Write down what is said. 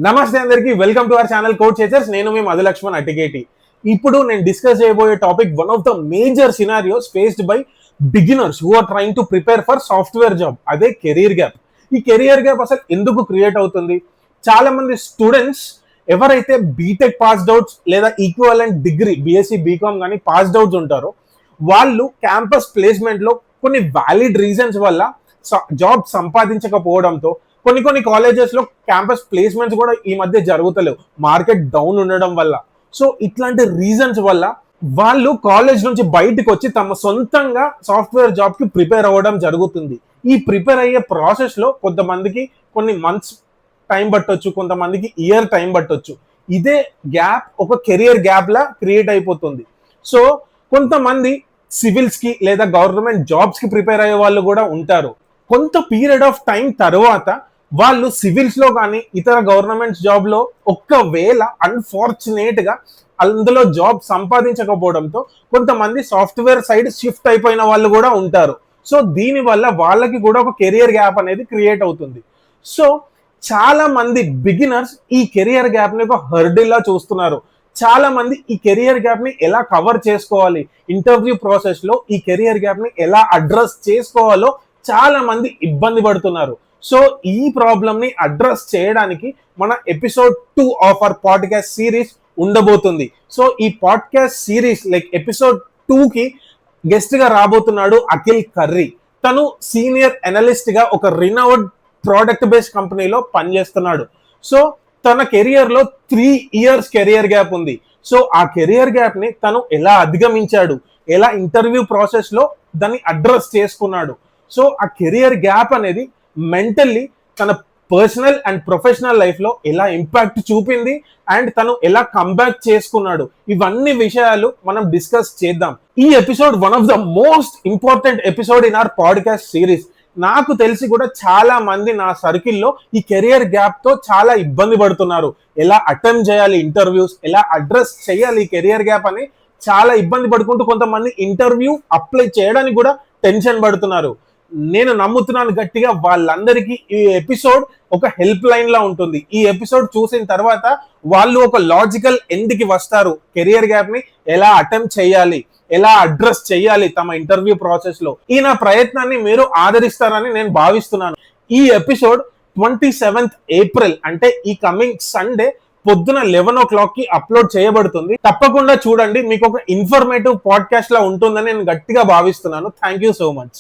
నమస్తే అందరికి, welcome to our channel code chasers. నేను మీ మధులక్ష్మణ్ అటికేటి. ఇప్పుడు నేను డిస్కస్ చేయబోయే topic one of the major scenarios faced by beginners who are trying to prepare for software job. అదే కెరీర్ గ్యాప్. ఈ కెరియర్ గ్యాప్ అసలు ఎందుకు క్రియేట్ అవుతుంది? చాలా మంది స్టూడెంట్స్ ఎవరైతే బీటెక్ పాస్డ్ అవుట్స్ లేదా ఈక్వలెంట్ డిగ్రీ బీఎస్సీ బీకామ్ కానీ పాస్డ్ అవుట్స్ ఉంటారో వాళ్ళు క్యాంపస్ ప్లేస్మెంట్ లో కొన్ని వ్యాలిడ్ రీజన్స్ వల్ల జాబ్ సంపాదించకపోవడంతో కొన్ని కాలేజెస్ లో క్యాంపస్ ప్లేస్మెంట్స్ కూడా ఈ మధ్య జరుగుతలేవు, మార్కెట్ డౌన్ ఉండడం వల్ల. సో ఇట్లాంటి రీజన్స్ వల్ల వాళ్ళు కాలేజ్ నుంచి బయటకు వచ్చి తమ సొంతంగా సాఫ్ట్వేర్ జాబ్ కి ప్రిపేర్ అవ్వడం జరుగుతుంది. ఈ ప్రిపేర్ అయ్యే ప్రాసెస్ లో కొంతమందికి కొన్ని మంత్స్ టైం పట్టొచ్చు, కొంతమందికి ఇయర్ టైం పట్టొచ్చు. ఇదే గ్యాప్ ఒక కెరియర్ గ్యాప్ లా క్రియేట్ అయిపోతుంది. సో కొంతమంది సివిల్స్ కి లేదా గవర్నమెంట్ జాబ్స్ కి ప్రిపేర్ అయ్యే వాళ్ళు కూడా ఉంటారు. కొంత పీరియడ్ ఆఫ్ టైం తర్వాత వాళ్ళు సివిల్స్ లో కానీ ఇతర గవర్నమెంట్ జాబ్ లో ఒక్కవేళ అన్ఫార్చునేట్ గా అందులో జాబ్ సంపాదించకపోవడంతో కొంతమంది సాఫ్ట్వేర్ సైడ్ షిఫ్ట్ అయిపోయిన వాళ్ళు కూడా ఉంటారు. సో దీని వల్ల వాళ్ళకి కూడా ఒక కెరియర్ గ్యాప్ అనేది క్రియేట్ అవుతుంది. సో చాలా మంది బిగినర్స్ ఈ కెరియర్ గ్యాప్ ని ఒక హర్డిల్లా చూస్తున్నారు. చాలా మంది ఈ కెరియర్ గ్యాప్ ని ఎలా కవర్ చేసుకోవాలి, ఇంటర్వ్యూ ప్రాసెస్ లో ఈ కెరియర్ గ్యాప్ ని ఎలా అడ్రస్ చేసుకోవాలో చాలా మంది ఇబ్బంది పడుతున్నారు. సో ఈ ప్రాబ్లమ్ ని అడ్రస్ చేయడానికి మన episode 2 of our podcast series ఉండబోతుంది. సో ఈ పాడ్కాస్ట్ సిరీస్ ఎపిసోడ్ 2 కి గెస్ట్ గా రాబోతున్నాడు అఖిల్ కర్రీ. తను సీనియర్ అనలిస్ట్ గా ఒక రినౌడ్ ప్రోడక్ట్ బేస్డ్ కంపెనీలో పనిచేస్తున్నాడు. సో తన కెరియర్ లో 3 ఇయర్స్ కెరియర్ గ్యాప్ ఉంది. సో ఆ కెరియర్ గ్యాప్ ని తను ఎలా అధిగమించాడు, ఎలా ఇంటర్వ్యూ ప్రాసెస్ లో దాన్ని అడ్రస్ చేసుకున్నాడు. సో ఆ కెరియర్ గ్యాప్ అనేది మెంటల్లీ తన పర్సనల్ అండ్ ప్రొఫెషనల్ లైఫ్ లో ఎలా ఇంపాక్ట్ చూపింది అండ్ తను ఎలా కంబ్యాక్ చేసుకున్నాడు, ఇవన్నీ విషయాలు మనం డిస్కస్ చేద్దాం. ఈ episode one of the most important episode in our podcast series. నాకు తెలిసి కూడా చాలా మంది నా సర్కిల్లో ఈ కెరియర్ గ్యాప్ తో చాలా ఇబ్బంది పడుతున్నారు. ఎలా అటెంప్ట్ చేయాలి ఇంటర్వ్యూస్, ఎలా అడ్రస్ చేయాలి ఈ కెరియర్ గ్యాప్ అని చాలా ఇబ్బంది పడుకుంటూ కొంతమంది ఇంటర్వ్యూ అప్లై చేయడానికి కూడా టెన్షన్ పడుతున్నారు. నేను నమ్ముతున్నాను గట్టిగా వాళ్ళందరికీ ఈ ఎపిసోడ్ ఒక హెల్ప్ లైన్ లా ఉంటుంది. ఈ ఎపిసోడ్ చూసిన తర్వాత వాళ్ళు ఒక లాజికల్ ఎండ్ కి వస్తారు. కెరియర్ గ్యాప్ ని ఎలా అటెంప్ట్ చేయాలి, ఎలా అడ్రస్ చేయాలి తమ ఇంటర్వ్యూ ప్రాసెస్ లో. ఈ నా ప్రయత్నాన్ని మీరు ఆదరిస్తారని నేను భావిస్తున్నాను. ఈ ఎపిసోడ్ 27th ఏప్రిల్ అంటే ఈ కమింగ్ సండే పొద్దున 11 o'clock కి అప్లోడ్ చేయబడుతుంది. తప్పకుండా చూడండి, మీకు ఒక ఇన్ఫర్మేటివ్ పాడ్కాస్ట్ లా ఉంటుందని నేను గట్టిగా భావిస్తున్నాను. Thank you so much.